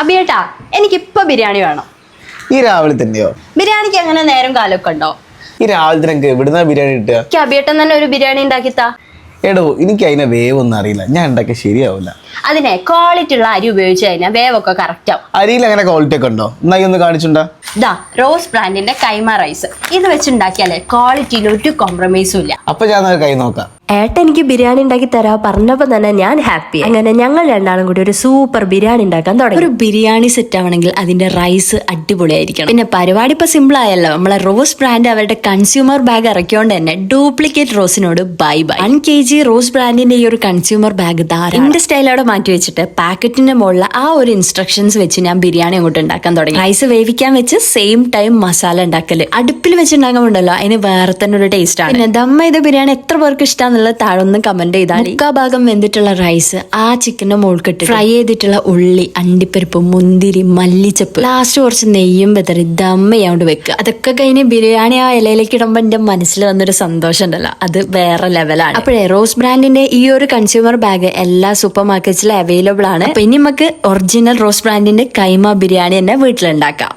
അബിയേട്ടാ, എനിക്കിപ്പോ ബിരിയാണി വേണം. ഈ രാവിലെ തന്നെയോ? ബിരിയാണിക്ക് അങ്ങനെ നേരം കാലൊക്കെ ഉണ്ടോ? ഈ രാവിലെ തന്നെ എവിടുന്നാ ബിരിയാണി കിട്ടുക? എനിക്ക് അബിയേട്ടൻ തന്നെ ഒരു ബിരിയാണി ഉണ്ടാക്കിത്താ. എടോ, എനിക്ക് അതിനെ വേവൊന്നും അറിയില്ല, ഞാൻ ഉണ്ടാക്കിയ ശരിയാവില്ല. അതിനെ ക്വാളിറ്റി ഉള്ള അരി ഉപയോഗിച്ച് കഴിഞ്ഞാൽ വേവൊക്കെ കറക്റ്റ് ആവും. അരിയിൽ അങ്ങനെ ക്വാളിറ്റി ഒക്കെ ഉണ്ടോ? എന്നാ ഒന്ന് കാണിച്ചുണ്ടാ. ഇതാ റോസ് ബ്രാൻഡിന്റെ കൈമ റൈസ്. ഇത് വെച്ചുണ്ടാക്കിയാലേ ക്വാളിറ്റിയിൽ ഒരു കോംപ്രമൈസും ഇല്ല. അപ്പൊ ഞാൻ കൈ നോക്കാം. ഏട്ടൻ എനിക്ക് ബിരിയാണി ഉണ്ടാക്കി തരാ പറഞ്ഞപ്പോ തന്നെ ഞാൻ ഹാപ്പി. അങ്ങനെ ഞങ്ങൾ രണ്ടാളും കൂടി ഒരു സൂപ്പർ ബിരിയാണി ഉണ്ടാക്കാൻ തുടങ്ങി. ഒരു ബിരിയാണി സെറ്റ് ആവണമെങ്കിൽ അതിന്റെ റൈസ് അടിപൊളിയായിരിക്കണം. പിന്നെ പരിപാടി ഇപ്പൊ സിമ്പിൾ ആയല്ലോ. നമ്മളെ റോസ് ബ്രാൻഡ് അവരുടെ കൺസ്യൂമർ ബാഗ് ഇറക്കിയോണ്ട് തന്നെ ഡ്യൂപ്ലിക്കേറ്റ് റോസിനോട് ബൈ ബൈ. 1 kg റോസ് ബ്രാൻഡിന്റെ ഈ ഒരു കൺസ്യൂമർ ബാഗ് എന്റെ സ്റ്റൈലോടെ മാറ്റി വെച്ചിട്ട് പാക്കറ്റിന്റെ മുകളിൽ ആ ഒരു ഇൻസ്ട്രക്ഷൻസ് വെച്ച് ഞാൻ ബിരിയാണി അങ്ങോട്ട് ഉണ്ടാക്കാൻ തുടങ്ങി. റൈസ് വേവിക്കാൻ വെച്ച് സെയിം ടൈം മസാല ഉണ്ടാക്കല്. അടുപ്പിൽ വെച്ചുണ്ടാകുമ്പോണ്ടല്ലോ അതിന് വേറെ തന്നെ ഒരു ടേസ്റ്റ് ആണ്. പിന്നെ ദമ്മ ചെയ്ത ബിരിയാണി എത്ര പേർക്ക് ഇഷ്ടം താഴൊന്നും കമന്റ് ചെയ്താൽ. മുക്കാ ഭാഗം വെന്തിട്ടുള്ള റൈസ് ആ ചിക്കന്റെ മുകൾക്കിട്ട് ഫ്രൈ ചെയ്തിട്ടുള്ള ഉള്ളി, അണ്ടിപ്പരിപ്പ്, മുന്തിരി, മല്ലിച്ചപ്പ്, ലാസ്റ്റ് കുറച്ച് നെയ്യും വെതറി ദമ്മയാണ്ട് വെക്കുക. അതൊക്കെ കഴിഞ്ഞ് ബിരിയാണി ആ ഇലയിലേക്ക് ഇടുമ്പോ എന്റെ മനസ്സിൽ വന്നൊരു സന്തോഷം ഉണ്ടല്ലോ, അത് വേറെ ലെവലാണ്. അപ്പോഴേ റോസ് ബ്രാൻഡിന്റെ ഈ ഒരു കൺസ്യൂമർ ബാഗ് എല്ലാ സൂപ്പർ മാർക്കറ്റ്സിലും അവൈലബിൾ ആണ്. അപ്പൊ ഇനി നമുക്ക് ഒറിജിനൽ റോസ് ബ്രാൻഡിന്റെ കൈമ ബിരിയാണി തന്നെ വീട്ടിലുണ്ടാക്കാം.